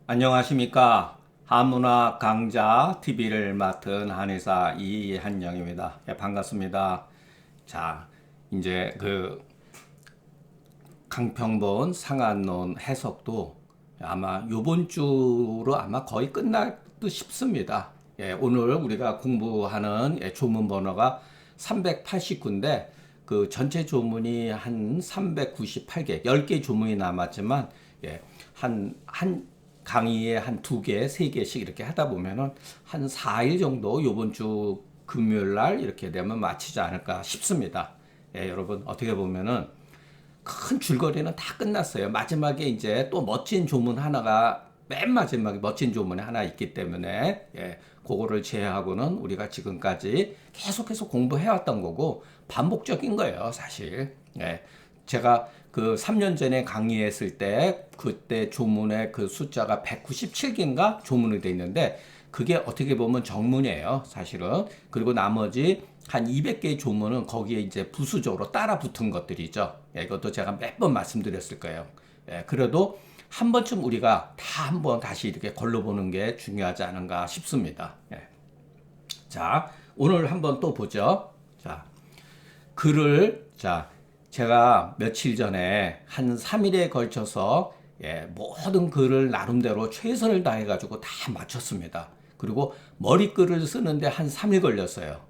안녕하십니까. 한문학 강좌 TV를 맡은 한의사 이한영입니다. 예, 반갑습니다. 자, 이제 강평본 상한론 해석도 아마 요번 주로 아마 거의 끝날 듯 싶습니다. 예, 오늘 우리가 공부하는 조문 번호가 389인데 그 전체 조문이 한 398개, 10개 조문이 남았지만 예, 한 강의에 한 두 개, 세 개씩 이렇게 하다 보면은 한 4일 정도 요번 주 금요일 날 이렇게 되면 마치지 않을까 싶습니다. 예, 여러분 어떻게 보면은 큰 줄거리는 다 끝났어요. 마지막에 이제 또 멋진 조문 하나가 맨 마지막에 멋진 조문이 하나 있기 때문에 예, 그거를 제외하고는 우리가 지금까지 계속해서 공부해왔던 거고 반복적인 거예요, 사실. 예, 제가 그 3년 전에 강의했을 때 그때 조문의 그 숫자가 197개인가 조문이 돼 있는데 그게 어떻게 보면 정문이에요, 사실은. 그리고 나머지 한 200개의 조문은 거기에 이제 부수적으로 따라 붙은 것들이죠. 예, 이것도 제가 몇 번 말씀드렸을 거예요. 예, 그래도 한 번쯤 우리가 다 한번 다시 이렇게 걸러보는 게 중요하지 않은가 싶습니다. 예. 자, 오늘 한번 또 보죠. 자, 제가 며칠 전에 한 3일에 걸쳐서 모든 글을 나름대로 최선을 다해가지고 다 맞췄습니다. 그리고 머리글을 쓰는데 한 3일 걸렸어요.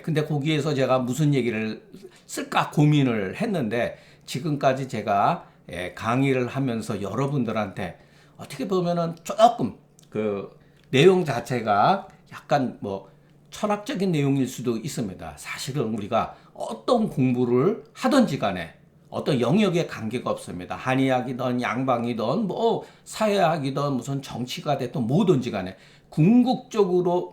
근데 거기에서 제가 무슨 얘기를 쓸까 고민을 했는데 지금까지 제가 강의를 하면서 여러분들한테 어떻게 보면은 조금 그 내용 자체가 약간 뭐 철학적인 내용일 수도 있습니다. 사실은 우리가 어떤 공부를 하든지 간에 어떤 영역에 관계가 없습니다. 한의학이든 양방이든 뭐 사회학이든 무슨 정치가 됐든 뭐든지 간에 궁극적으로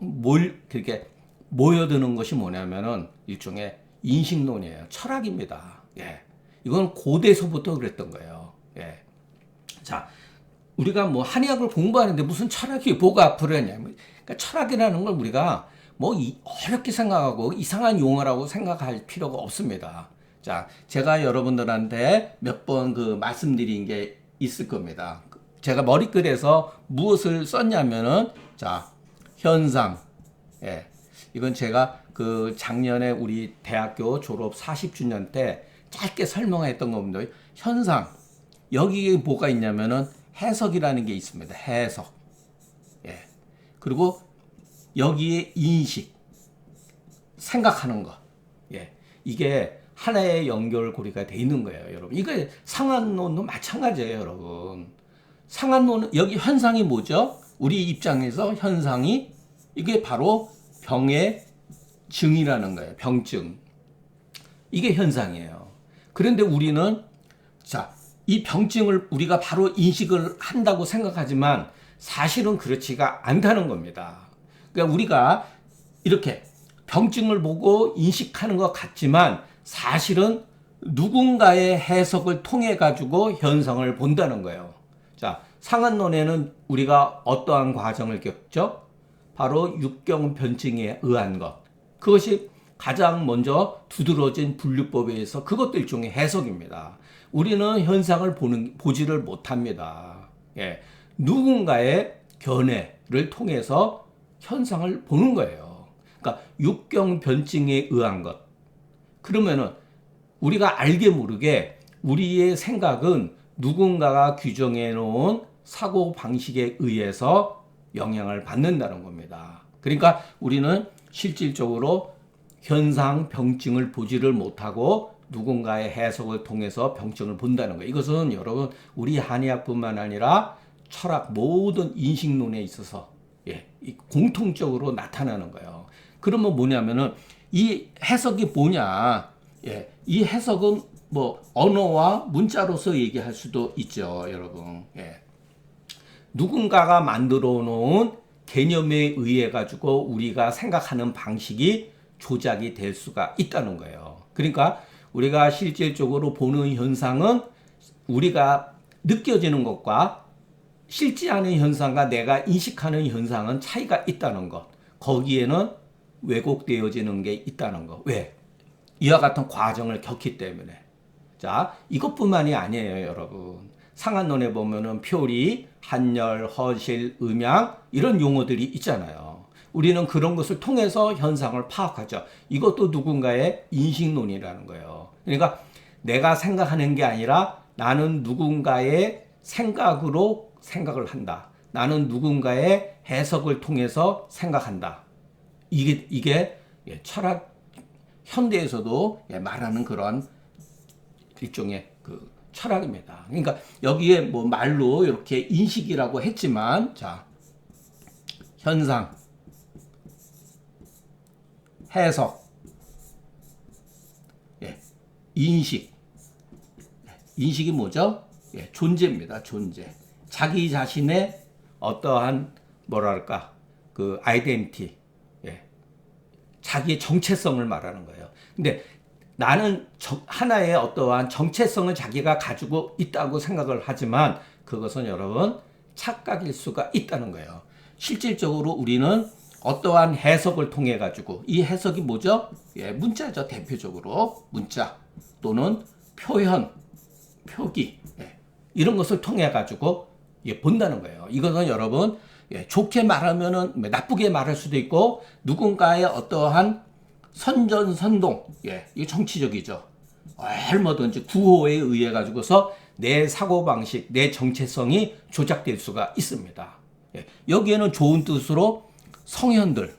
그렇게 모여드는 것이 뭐냐면은 일종의 인식론이에요. 철학입니다. 예. 이건 고대서부터 그랬던 거예요. 예. 자, 우리가 뭐 한의학을 공부하는데 무슨 철학이 뭐가 앞으로냐. 그러니까 철학이라는 걸 우리가 뭐 어렵게 생각하고 이상한 용어라고 생각할 필요가 없습니다. 자, 제가 여러분들한테 몇 번 그 말씀드린 게 있을 겁니다. 제가 머리글에서 무엇을 썼냐면은 자, 현상. 예. 이건 제가 그 작년에 우리 대학교 졸업 40주년 때 짧게 설명했던 겁니다. 현상. 여기에 뭐가 있냐면은 해석이라는 게 있습니다. 해석. 예. 그리고 여기에 인식, 생각하는 것. 예. 이게 하나의 연결고리가 돼 있는 거예요, 여러분. 이거 상한론도 마찬가지예요, 여러분. 상한론은 여기 현상이 뭐죠? 우리 입장에서 현상이 이게 바로 병의 증이라는 거예요. 병증. 이게 현상이에요. 그런데 우리는 자, 이 병증을 우리가 바로 인식을 한다고 생각하지만 사실은 그렇지가 않다는 겁니다. 그러니까 우리가 이렇게 병증을 보고 인식하는 것 같지만 사실은 누군가의 해석을 통해 가지고 현상을 본다는 거예요. 자, 상한론에는 우리가 어떠한 과정을 겪죠? 바로 육경변증에 의한 것. 그것이 가장 먼저 두드러진 분류법에 의해서 그것도 일종의 해석입니다. 우리는 현상을 보지를 못합니다. 예. 누군가의 견해를 통해서 현상을 보는 거예요. 그러니까 육경변증에 의한 것. 그러면은 우리가 알게 모르게 우리의 생각은 누군가가 규정해 놓은 사고 방식에 의해서 영향을 받는다는 겁니다. 그러니까 우리는 실질적으로 현상, 병증을 보지를 못하고 누군가의 해석을 통해서 병증을 본다는 거예요. 이것은 여러분 우리 한의학뿐만 아니라 철학 모든 인식론에 있어서 공통적으로 나타나는 거예요. 그러면 뭐냐면은 이 해석이 뭐냐? 이 해석은 뭐 언어와 문자로서 얘기할 수도 있죠, 여러분. 누군가가 만들어 놓은 개념에 의해 가지고 우리가 생각하는 방식이 조작이 될 수가 있다는 거예요. 그러니까 우리가 실질적으로 보는 현상은 우리가 느껴지는 것과 실제 하는 현상과 내가 인식하는 현상은 차이가 있다는 것. 거기에는 왜곡되어지는 게 있다는 것. 왜? 이와 같은 과정을 겪기 때문에. 자, 이것뿐만이 아니에요, 여러분. 상한론에 보면은 표리, 한열, 허실, 음양 이런 용어들이 있잖아요. 우리는 그런 것을 통해서 현상을 파악하죠. 이것도 누군가의 인식론이라는 거예요. 그러니까 내가 생각하는 게 아니라 나는 누군가의 생각으로 생각을 한다. 나는 누군가의 해석을 통해서 생각한다. 이게 철학 현대에서도 말하는 그런 일종의 그 철학입니다. 그러니까 여기에 뭐 말로 이렇게 인식이라고 했지만, 자, 현상, 해석, 인식. 인식이 뭐죠? 존재입니다. 존재. 자기 자신의 어떠한 뭐랄까 그 아이덴티티, 자기의 정체성을 말하는 거예요. 근데 나는 하나의 어떠한 정체성을 자기가 가지고 있다고 생각을 하지만 그것은 여러분 착각일 수가 있다는 거예요. 실질적으로 우리는 어떠한 해석을 통해 가지고 이 해석이 뭐죠? 문자죠. 대표적으로 문자 또는 표현, 표기 이런 것을 통해 가지고 본다는 거예요. 이것은 여러분 좋게 말하면은 나쁘게 말할 수도 있고 누군가의 어떠한 선전선동, 이게 정치적이죠. 얼마든지 구호에 의해 가지고서 내 사고방식, 내 정체성이 조작될 수가 있습니다. 여기에는 좋은 뜻으로 성현들,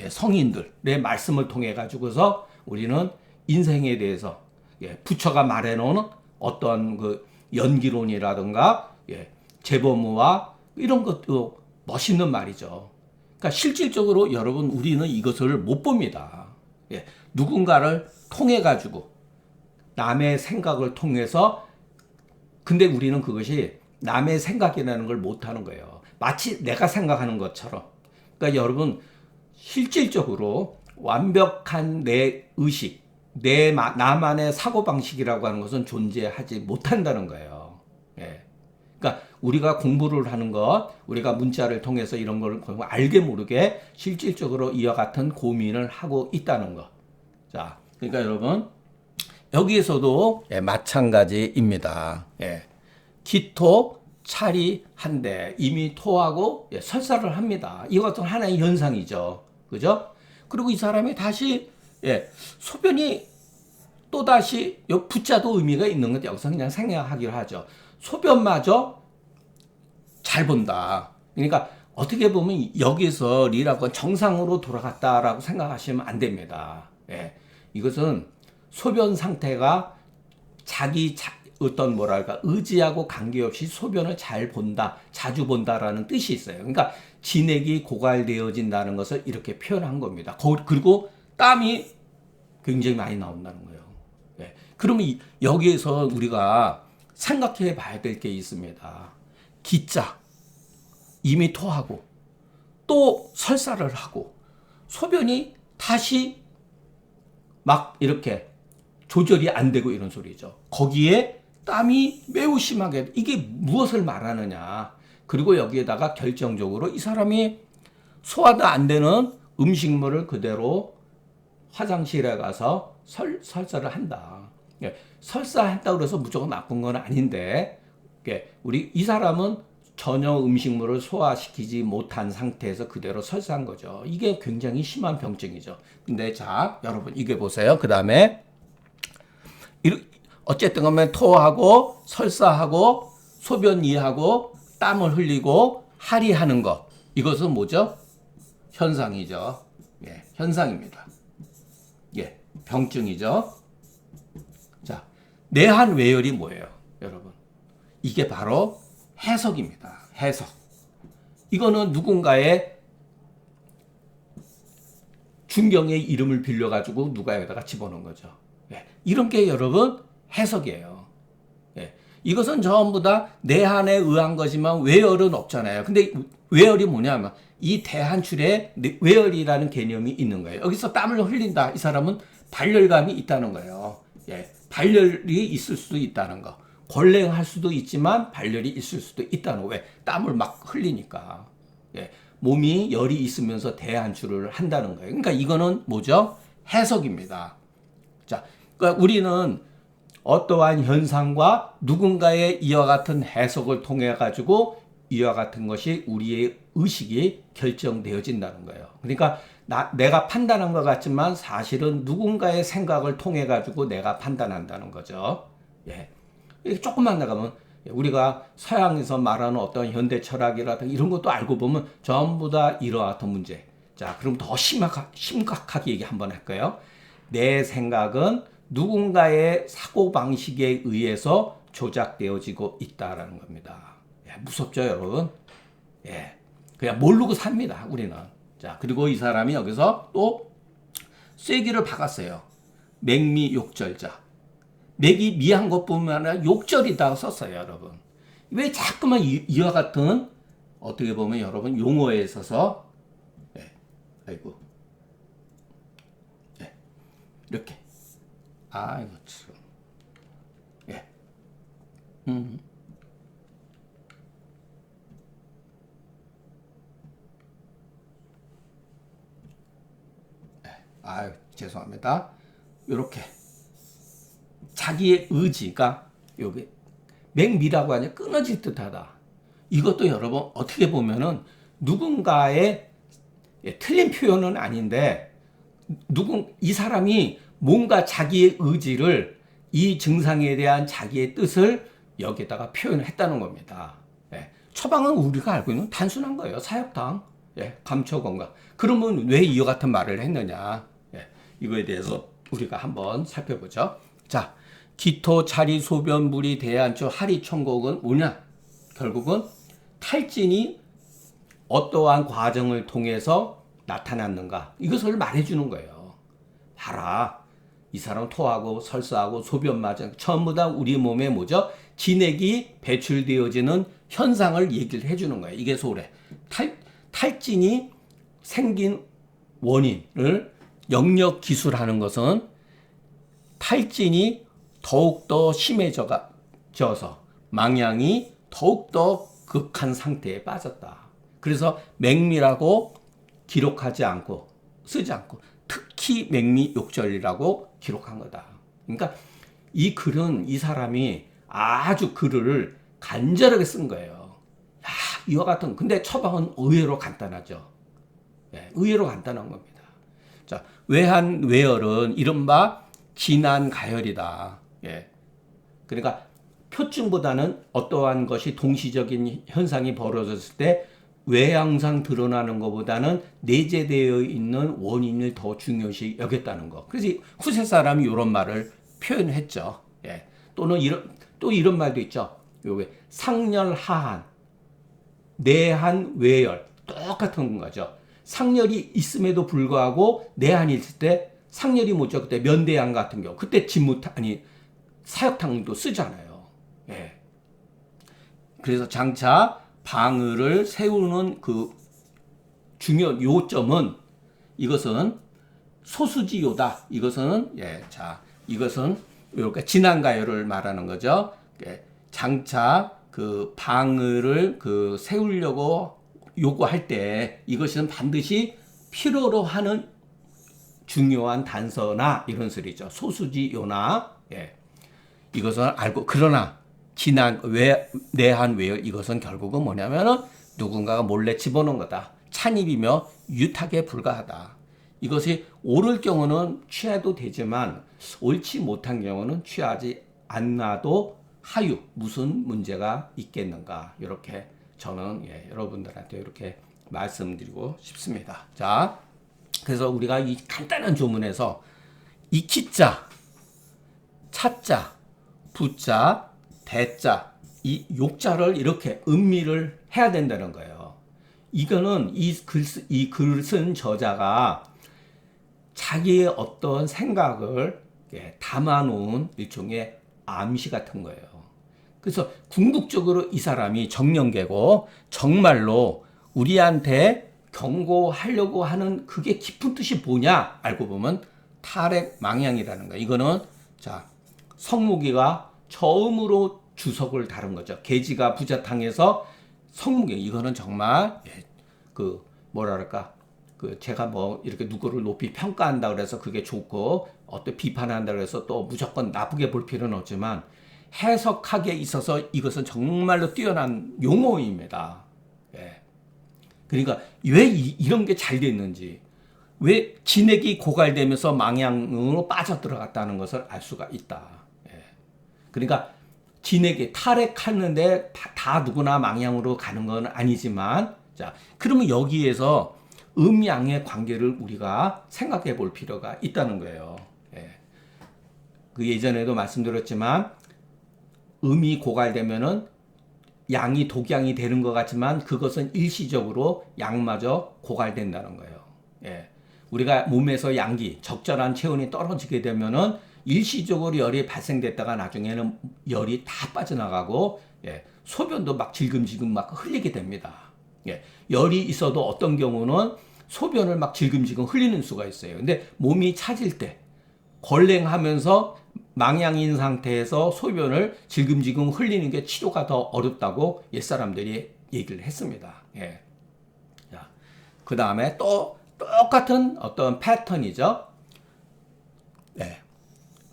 성인들의 말씀을 통해 가지고서 우리는 인생에 대해서 부처가 말해놓은 어떤 그 연기론이라든가 재범우와 이런 것도 멋있는 말이죠. 그러니까 실질적으로 여러분 우리는 이것을 못 봅니다. 누군가를 통해 가지고 남의 생각을 통해서 근데 우리는 그것이 남의 생각이라는 걸 못하는 거예요. 마치 내가 생각하는 것처럼. 그러니까 여러분 실질적으로 완벽한 내 의식, 나만의 사고방식이라고 하는 것은 존재하지 못한다는 거예요. 그러니까 우리가 공부를 하는 것, 우리가 문자를 통해서 이런 걸 알게 모르게 실질적으로 이와 같은 고민을 하고 있다는 것. 자, 그러니까 여러분 여기에서도 마찬가지입니다. 기토, 차리 한데 이미 토하고 설사를 합니다. 이것도 하나의 현상이죠. 그죠? 그리고 이 사람이 다시 소변이 또 다시 부자도 의미가 있는 것 여기서 그냥 생략하기로 하죠. 소변마저 잘 본다. 그러니까 어떻게 보면 여기서 리라고 정상으로 돌아갔다라고 생각하시면 안 됩니다. 이것은 소변 상태가 어떤 뭐랄까 의지하고 관계없이 소변을 잘 본다, 자주 본다라는 뜻이 있어요. 그러니까 진액이 고갈되어진다는 것을 이렇게 표현한 겁니다. 그리고 땀이 굉장히 많이 나온다는 거예요. 그러면 여기에서 우리가 생각해 봐야 될 게 있습니다. 기자, 이미 토하고 또 설사를 하고 소변이 다시 막 이렇게 조절이 안 되고 이런 소리죠. 거기에 땀이 매우 심하게 이게 무엇을 말하느냐. 그리고 여기에다가 결정적으로 이 사람이 소화도 안 되는 음식물을 그대로 화장실에 가서 설사를 한다. 설사했다고 해서 무조건 나쁜 건 아닌데 이 사람은 전혀 음식물을 소화시키지 못한 상태에서 그대로 설사한 거죠. 이게 굉장히 심한 병증이죠. 근데 자, 여러분 이게 보세요. 그 다음에 어쨌든 간에 토하고 설사하고 소변 이하고 땀을 흘리고 할의하는 것. 이것은 뭐죠? 현상이죠. 현상입니다. 병증이죠. 자, 내한 외열이 뭐예요, 여러분? 이게 바로 해석입니다. 해석. 이거는 누군가의 중경의 이름을 빌려가지고 누가 여기다가 집어넣은 거죠. 이런 게 여러분 해석이에요. 이것은 전부 다 내한에 의한 거지만 외열은 없잖아요. 근데 외열이 뭐냐면 이 대한출에 외열이라는 개념이 있는 거예요. 여기서 땀을 흘린다. 이 사람은 발열감이 있다는 거예요. 발열이 있을 수도 있다는 거. 권랭할 수도 있지만 발열이 있을 수도 있다는 거. 왜? 땀을 막 흘리니까. 몸이 열이 있으면서 대한출을 한다는 거예요. 그러니까 이거는 뭐죠? 해석입니다. 자, 그러니까 우리는 어떠한 현상과 누군가의 이와 같은 해석을 통해 가지고 이와 같은 것이 우리의 의식이 결정되어진다는 거예요. 그러니까 내가 판단한 것 같지만 사실은 누군가의 생각을 통해 가지고 내가 판단한다는 거죠. 예. 조금만 나가면 우리가 서양에서 말하는 어떤 현대 철학이라든가 이런 것도 알고 보면 전부 다 이러한 문제. 자, 그럼 더 심각하게 얘기 한번 할까요? 내 생각은 누군가의 사고방식에 의해서 조작되어지고 있다라는 겁니다. 예, 무섭죠, 여러분? 예. 그냥 모르고 삽니다, 우리는. 자, 그리고 이 사람이 여기서 또 쐐기를 박았어요. 맹미욕절자. 맥이 미한 것뿐만 아니라 욕절이다 썼어요, 여러분. 왜 자꾸만 이와 같은 어떻게 보면 여러분 용어에 있어서 아이고 이렇게 아이고 참 아유 죄송합니다. 이렇게 자기의 의지가 여기 맹미라고 하냐 끊어질 듯하다. 이것도 여러분 어떻게 보면은 누군가의 틀린 표현은 아닌데 이 사람이 뭔가 자기의 의지를 이 증상에 대한 자기의 뜻을 여기다가 표현했다는 겁니다. 예. 처방은 우리가 알고 있는 단순한 거예요. 사역당, 감초건강. 그러면 왜 이와 같은 말을 했느냐? 이거에 대해서 우리가 한번 살펴보죠. 자, 기토, 차리, 소변, 물이 대한초, 하리, 천곡은 뭐냐? 결국은 탈진이 어떠한 과정을 통해서 나타났는가? 이것을 말해주는 거예요. 봐라. 이 사람 토하고 설사하고 소변 마장 전부 다 우리 몸에 뭐죠? 진액이 배출되어지는 현상을 얘기를 해주는 거예요. 이게 소래. 탈진이 생긴 원인을 영역 기술하는 것은 탈진이 더욱더 심해져서 망향이 더욱더 극한 상태에 빠졌다. 그래서 맹미라고 기록하지 않고 쓰지 않고 특히 맹미욕절이라고 기록한 거다. 그러니까 이 글은 이 사람이 아주 글을 간절하게 쓴 거예요. 야, 이와 같은 근데 처방은 의외로 간단하죠. 의외로 간단한 겁니다. 자, 외한 외열은 이른바 진한 가열이다. 그러니까 표증보다는 어떠한 것이 동시적인 현상이 벌어졌을 때 외향상 드러나는 것보다는 내재되어 있는 원인을 더 중요시 여겼다는 것. 그래서 후세 사람이 이런 말을 표현했죠. 또는 이런 말도 있죠. 요게 상열하한, 내한, 외열 똑같은 거죠. 상열이 있음에도 불구하고 내한이 있을 때 상열이 뭐죠? 그때 면대한 같은 경우 그때 사역탕도 쓰잖아요. 그래서 장차 방을을 세우는 그 중요 요점은 이것은 소수지요다. 이것은 이것은 이렇게 진한가요를 말하는 거죠. 장차 그 방을을 세우려고 요구할 때 이것은 반드시 필요로 하는 중요한 단서나 이런 소리죠. 소수지요나 이것은 알고 그러나 진한 내한 외열 이것은 결국은 뭐냐면은 누군가가 몰래 집어넣은 거다. 찬입이며 유탁에 불과하다. 이것이 옳을 경우는 취해도 되지만 옳지 못한 경우는 취하지 않아도 하유 무슨 문제가 있겠는가 이렇게 저는 여러분들한테 이렇게 말씀드리고 싶습니다. 자, 그래서 우리가 이 간단한 조문에서 이 기자, 차자, 부자, 대자, 이 욕자를 이렇게 음미를 해야 된다는 거예요. 이거는 이 글 쓴 저자가 자기의 어떤 생각을 담아놓은 일종의 암시 같은 거예요. 그래서 궁극적으로 이 사람이 정령계고 정말로 우리한테 경고하려고 하는 그게 깊은 뜻이 뭐냐 알고 보면 탈핵 망향이라는 거예요. 이거는 성무기가 처음으로 주석을 다룬 거죠. 계지가 부자탕에서 성무기 이거는 정말 뭐랄까 그 제가 뭐 이렇게 누구를 높이 평가한다 그래서 그게 좋고 어떤 비판한다 그래서 또 무조건 나쁘게 볼 필요는 없지만 해석하기에 있어서 이것은 정말로 뛰어난 용어입니다. 예. 그러니까 왜 이런 게 잘 됐는지, 왜 진액이 고갈되면서 망향으로 빠져들어갔다는 것을 알 수가 있다. 예. 그러니까 진액이 탈핵하는데 다 누구나 망향으로 가는 건 아니지만, 자, 그러면 여기에서 음양의 관계를 우리가 생각해 볼 필요가 있다는 거예요. 예. 그 예전에도 말씀드렸지만 음이 고갈되면은 양이 독양이 되는 것 같지만 그것은 일시적으로 양마저 고갈된다는 거예요. 예. 우리가 몸에서 양기, 적절한 체온이 떨어지게 되면은 일시적으로 열이 발생됐다가 나중에는 열이 다 빠져나가고, 예. 소변도 막 질금질금 막 흘리게 됩니다. 예. 열이 있어도 어떤 경우는 소변을 막 질금질금 흘리는 수가 있어요. 근데 몸이 차질 때 걸랭하면서 망양인 상태에서 소변을 질금질금 흘리는 게 치료가 더 어렵다고 옛사람들이 얘기를 했습니다. 예. 자, 그 다음에 또 똑같은 어떤 패턴이죠. 예.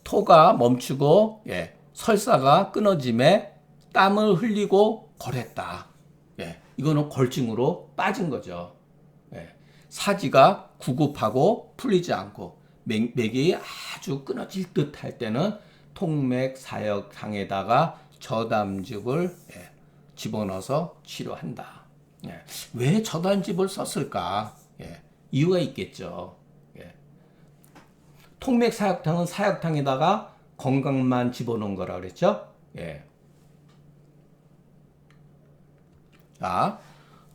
토가 멈추고, 예. 설사가 끊어짐에 땀을 흘리고 걸했다. 예. 이거는 골증으로 빠진 거죠. 예. 사지가 구급하고 풀리지 않고 맥이 아주 끊어질 듯 할 때는 통맥 사역탕에다가 저담즙을, 예, 집어넣어서 치료한다. 예. 왜 저담즙을 썼을까? 예. 이유가 있겠죠. 예. 통맥 사역탕은 사역탕에다가 건강만 집어넣은 거라 그랬죠. 예. 자,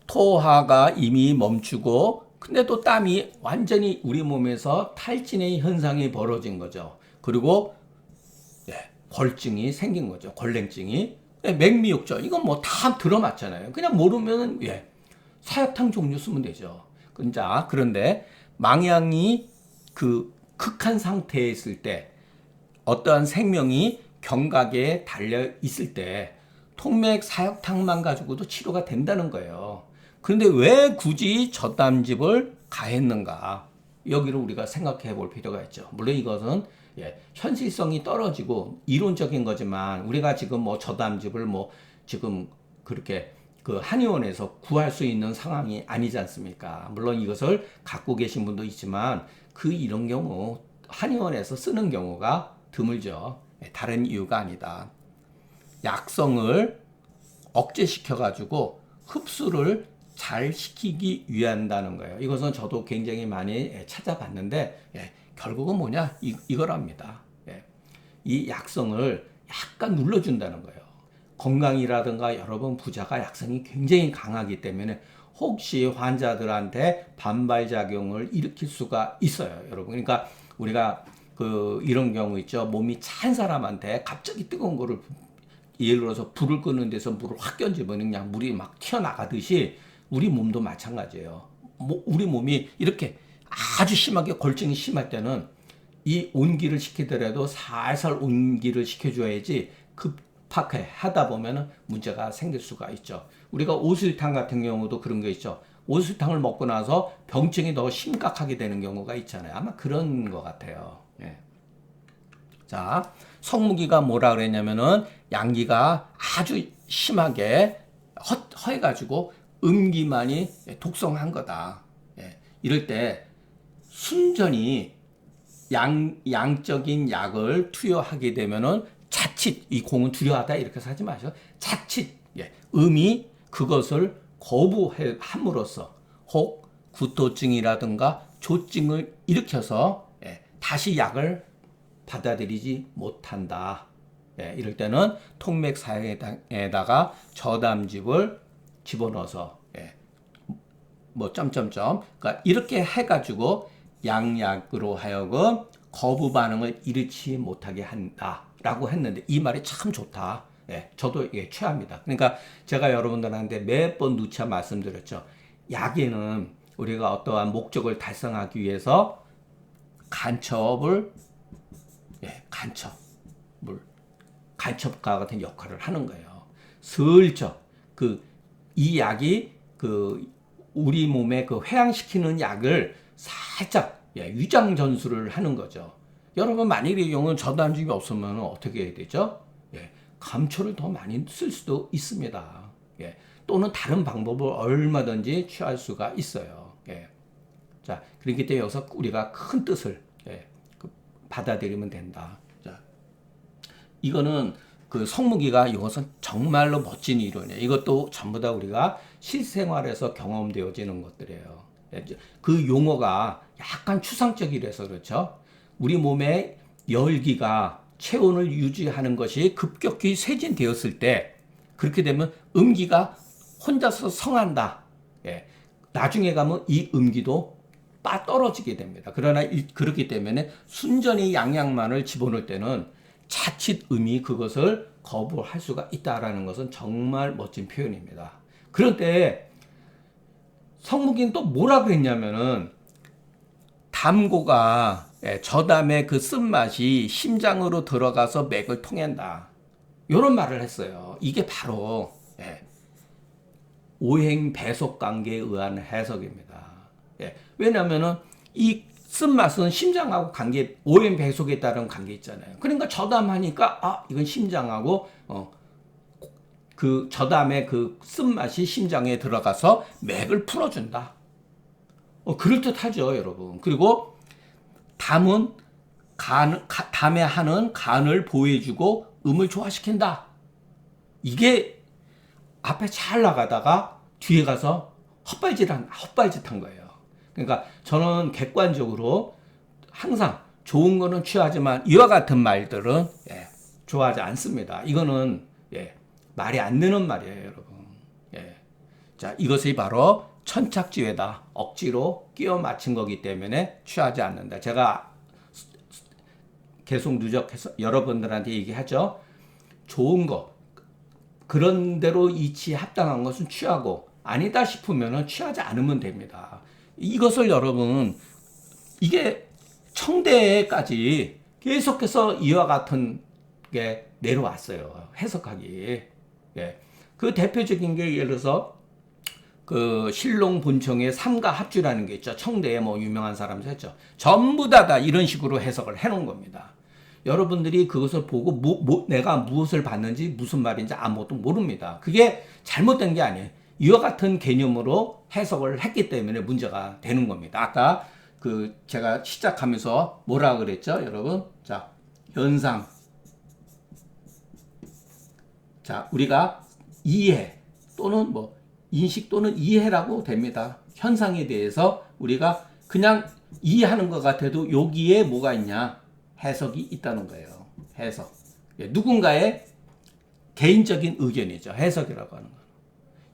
토하가 이미 멈추고 근데도 땀이 완전히 우리 몸에서 탈진의 현상이 벌어진 거죠. 그리고, 예, 골증이 생긴 거죠. 골랭증이. 예, 맥미육죠. 이건 뭐 다 들어맞잖아요. 그냥 모르면, 예, 사약탕 종류 쓰면 되죠. 자, 그런데 망향이 그 극한 상태에 있을 때 어떠한 생명이 경각에 달려 있을 때 통맥 사역탕만 가지고도 치료가 된다는 거예요. 그런데 왜 굳이 저담즙을 가했는가? 여기를 우리가 생각해 볼 필요가 있죠. 물론 이것은, 예, 현실성이 떨어지고 이론적인 거지만 우리가 지금 뭐 저담즙을 뭐 지금 그렇게 그 한의원에서 구할 수 있는 상황이 아니지 않습니까? 물론 이것을 갖고 계신 분도 있지만 그 이런 경우 한의원에서 쓰는 경우가 드물죠. 예, 다른 이유가 아니다. 약성을 억제시켜 가지고 흡수를 잘 시키기 위한다는 거예요. 이것은 저도 굉장히 많이 찾아봤는데, 예, 결국은 뭐냐? 이거랍니다. 예, 이 약성을 약간 눌러준다는 거예요. 건강이라든가 여러분 부자가 약성이 굉장히 강하기 때문에 혹시 환자들한테 반발작용을 일으킬 수가 있어요, 여러분. 그러니까 우리가 그 이런 경우 있죠. 몸이 찬 사람한테 갑자기 뜨거운 거를, 예를 들어서 불을 끄는 데서 물을 확 끼얹으면 그냥 물이 막 튀어나가듯이 우리 몸도 마찬가지예요. 우리 몸이 이렇게 아주 심하게 골증이 심할 때는 이 온기를 시키더라도 살살 온기를 시켜줘야지 급하게 하다 보면 문제가 생길 수가 있죠. 우리가 오술탕 같은 경우도 그런 게 있죠. 오술탕을 먹고 나서 병증이 더 심각하게 되는 경우가 있잖아요. 아마 그런 것 같아요. 예. 자, 성무기가 뭐라 그랬냐면은 양기가 아주 심하게 허해가지고 음기만이 독성한 거다. 예. 이럴 때 순전히 양적인 약을 투여하게 되면은 자칫, 이 공은 두려워하다 이렇게 하지 마시고 자칫, 예, 음이 그것을 거부함으로써 혹 구토증이라든가 조증을 일으켜서, 예, 다시 약을 받아들이지 못한다. 예, 이럴 때는 통맥 사역에다가 저담즙을 집어넣어서, 예, 뭐 점점점, 그러니까 이렇게 해가지고 양약으로 하여금 거부 반응을 일으키지 못하게 한다라고 했는데 이 말이 참 좋다. 예, 저도 이게 최합니다. 그러니까 제가 여러분들한테 몇 번 누차 말씀드렸죠. 약에는 우리가 어떠한 목적을 달성하기 위해서 간첩을, 예, 간첩과 같은 역할을 하는 거예요. 슬쩍 이 약이 우리 몸에 그 회항시키는 약을 살짝 위장 전수를 하는 거죠. 여러분 만일의 경우 저담즙이 없으면 어떻게 해야 되죠? 감초를 더 많이 쓸 수도 있습니다. 또는 다른 방법을 얼마든지 취할 수가 있어요. 자, 그렇기 때문에 여기서 우리가 큰 뜻을 받아들이면 된다. 자, 이거는 그 성무기가 이것은 정말로 멋진 이론이에요. 이것도 전부 다 우리가 실생활에서 경험되어지는 것들이에요. 그 용어가 약간 추상적이라서 그렇죠. 우리 몸의 열기가 체온을 유지하는 것이 급격히 쇠진되었을 때 그렇게 되면 음기가 혼자서 성한다. 나중에 가면 이 음기도 빠 떨어지게 됩니다. 그러나 그렇기 때문에 순전히 양약만을 집어넣을 때는 자칫 음이 그것을 거부할 수가 있다라는 것은 정말 멋진 표현입니다. 그런데 성무기는 또 뭐라 그랬냐면은 담고가 저담의 그 쓴맛이 심장으로 들어가서 맥을 통한다. 이런 말을 했어요. 이게 바로 오행 배속 관계에 의한 해석입니다. 왜냐하면은 이 쓴맛은 심장하고 관계, 오행 배속에 따른 관계 있잖아요. 그러니까 저담하니까 이건 심장하고 그 저담의 그 쓴맛이 심장에 들어가서 맥을 풀어준다. 그럴듯하죠, 여러분. 그리고 담은 담에 하는 간을 보호해주고 음을 조화시킨다. 이게 앞에 잘 나가다가 뒤에 가서 헛발짓한 거예요. 그러니까 저는 객관적으로 항상 좋은 거는 취하지만 이와 같은 말들은 좋아하지 않습니다. 이거는 말이 안 되는 말이에요, 여러분. 자, 이것이 바로 천착지회다. 억지로 끼워 맞춘 거기 때문에 취하지 않는다. 제가 계속 누적해서 여러분들한테 얘기하죠. 좋은 거, 그런 대로 이치에 합당한 것은 취하고 아니다 싶으면 취하지 않으면 됩니다. 이것을 여러분, 이게 청대까지 계속해서 이와 같은 게 내려왔어요. 해석하기. 그 대표적인 게 예를 들어서 그 신롱 본청의 삼가 합주라는 게 있죠. 청대에 뭐 유명한 사람들 했죠. 전부 다 이런 식으로 해석을 해놓은 겁니다. 여러분들이 그것을 보고 내가 무엇을 봤는지 무슨 말인지 아무것도 모릅니다. 그게 잘못된 게 아니에요. 이와 같은 개념으로 해석을 했기 때문에 문제가 되는 겁니다. 아까 그 제가 시작하면서 뭐라 그랬죠, 여러분? 자, 현상. 자, 우리가 이해 또는 뭐 인식 또는 이해라고 됩니다. 현상에 대해서 우리가 그냥 이해하는 것 같아도 여기에 뭐가 있냐? 해석이 있다는 거예요. 해석. 누군가의 개인적인 의견이죠. 해석이라고 하는 거.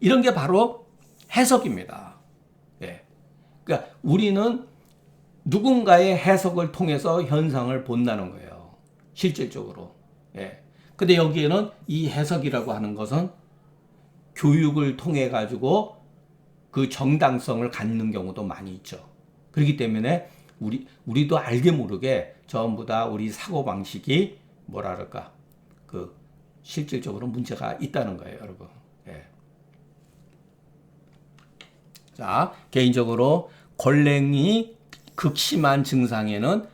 이런 게 바로 해석입니다. 그러니까 우리는 누군가의 해석을 통해서 현상을 본다는 거예요. 실질적으로. 근데 여기에는 이 해석이라고 하는 것은 교육을 통해 가지고 그 정당성을 갖는 경우도 많이 있죠. 그렇기 때문에 우리도 알게 모르게 전부 다 우리 사고방식이 뭐라 그럴까, 그 실질적으로 문제가 있다는 거예요, 여러분. 자, 개인적으로 골랭이 극심한 증상에는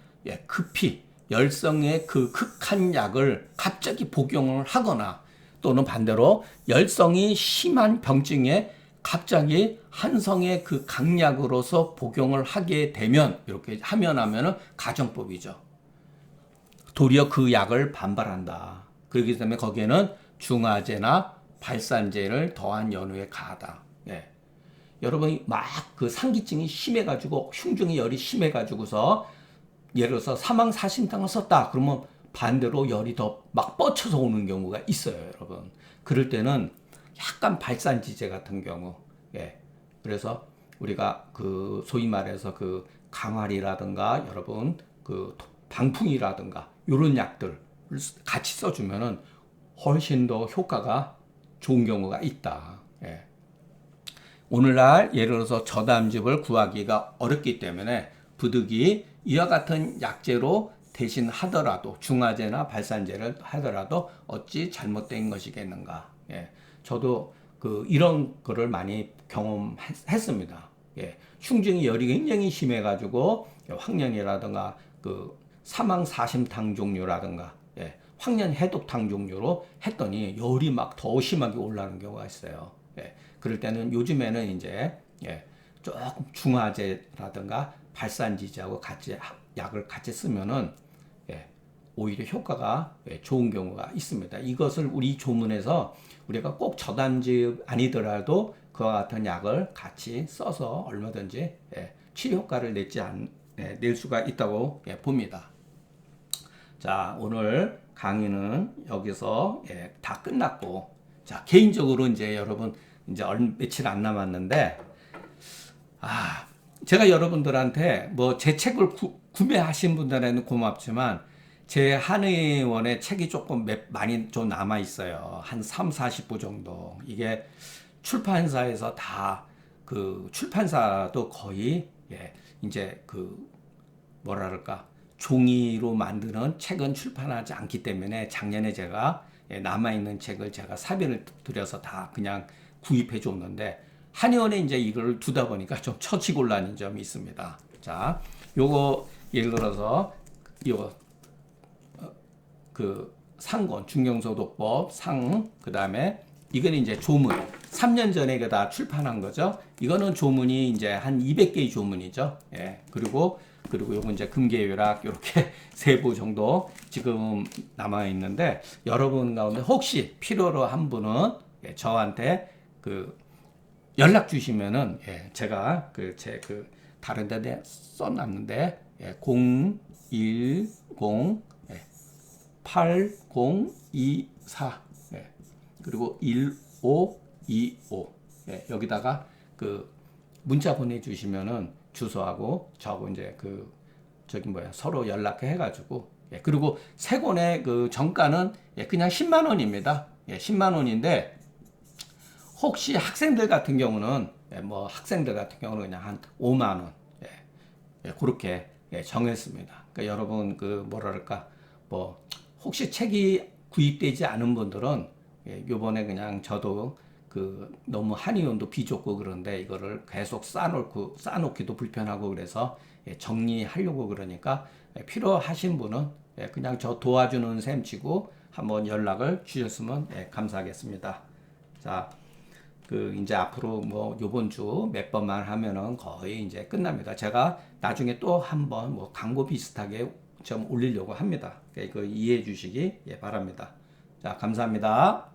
급히 열성의 그 극한 약을 갑자기 복용을 하거나 또는 반대로 열성이 심한 병증에 갑자기 한성의 그 강약으로서 복용을 하게 되면 이렇게 하면은 가정법이죠. 도리어 그 약을 반발한다. 그렇기 때문에 거기에는 중화제나 발산제를 더한 연후에 가하다. 여러분이 막 그 상기증이 심해가지고 흉중의 열이 심해가지고서 예를 들어서 사망사심탕을 썼다. 그러면 반대로 열이 더 막 뻗쳐서 오는 경우가 있어요, 여러분. 그럴 때는 약간 발산지제 같은 경우, 그래서 우리가 그 소위 말해서 그 강활이라든가 여러분 그 방풍이라든가 이런 약들 같이 써주면은 훨씬 더 효과가 좋은 경우가 있다. 오늘날 예를 들어서 저담즙을 구하기가 어렵기 때문에 부득이 이와 같은 약재로 대신 하더라도 중화제나 발산제를 하더라도 어찌 잘못된 것이겠는가. 저도 이런 거를 많이 경험했습니다. 예, 흉증이 열이 굉장히 심해가지고 황련이라든가 사망사심탕 종류라든가 황련 해독탕 종류로 했더니 열이 막 더 심하게 올라오는 경우가 있어요. 그럴 때는 요즘에는 이제 조금 중화제라든가 발산지지하고 같이 약을 같이 쓰면은 오히려 효과가 좋은 경우가 있습니다. 이것을 우리 조문에서 우리가 꼭 저단지 아니더라도 그와 같은 약을 같이 써서 얼마든지 치료 효과를 낼 수가 있다고 봅니다. 자, 오늘 강의는 여기서 다 끝났고, 자, 개인적으로 이제 여러분 이제 며칠 안 남았는데, 제가 여러분들한테 뭐 제 책을 구매하신 분들에는 고맙지만 제 한의원의 책이 조금 많이 좀 남아 있어요. 한 3, 40부 정도. 이게 출판사에서 다 출판사도 거의 이제 뭐라 그럴까? 종이로 만드는 책은 출판하지 않기 때문에 작년에 제가 남아있는 책을 제가 사비를 들여서 다 그냥 구입해 줬는데 한의원에 이제 이걸 두다 보니까 좀 처치곤란인 점이 있습니다. 자, 요거 예를 들어서 요거 상권 중경소독법 그다음에 이거는 이제 조문 3년 전에 이거 다 출판한 거죠. 이거는 조문이 이제 한 200개의 조문이죠. 그리고 요거 이제 금계유락 이렇게 3부 정도 지금 남아 있는데 여러분 가운데 혹시 필요로 한 분은 저한테 연락 주시면은 제가 다른 데 써놨는데 010 8024 그리고 1525 여기다가 문자 보내주시면은 주소하고 저하고 이제 서로 연락해 가지고 그리고 세 권의 정가는 그냥 10만 원입니다. 10만 원인데 혹시 학생들 같은 경우는 그냥 한 5만 원 그렇게 정했습니다. 그러니까 여러분 뭐랄까 혹시 책이 구입되지 않은 분들은 요번에 그냥 저도 너무 한의원도 비좁고 그런데 이거를 계속 쌓아놓기도 불편하고 그래서 정리하려고 그러니까 필요하신 분은 그냥 저 도와주는 셈 치고 한번 연락을 주셨으면 감사하겠습니다. 자, 이제 앞으로 뭐 요번 주 몇 번만 하면은 거의 이제 끝납니다. 제가 나중에 또 한번 광고 비슷하게 좀 올리려고 합니다. 이해해 주시기 바랍니다. 자, 감사합니다.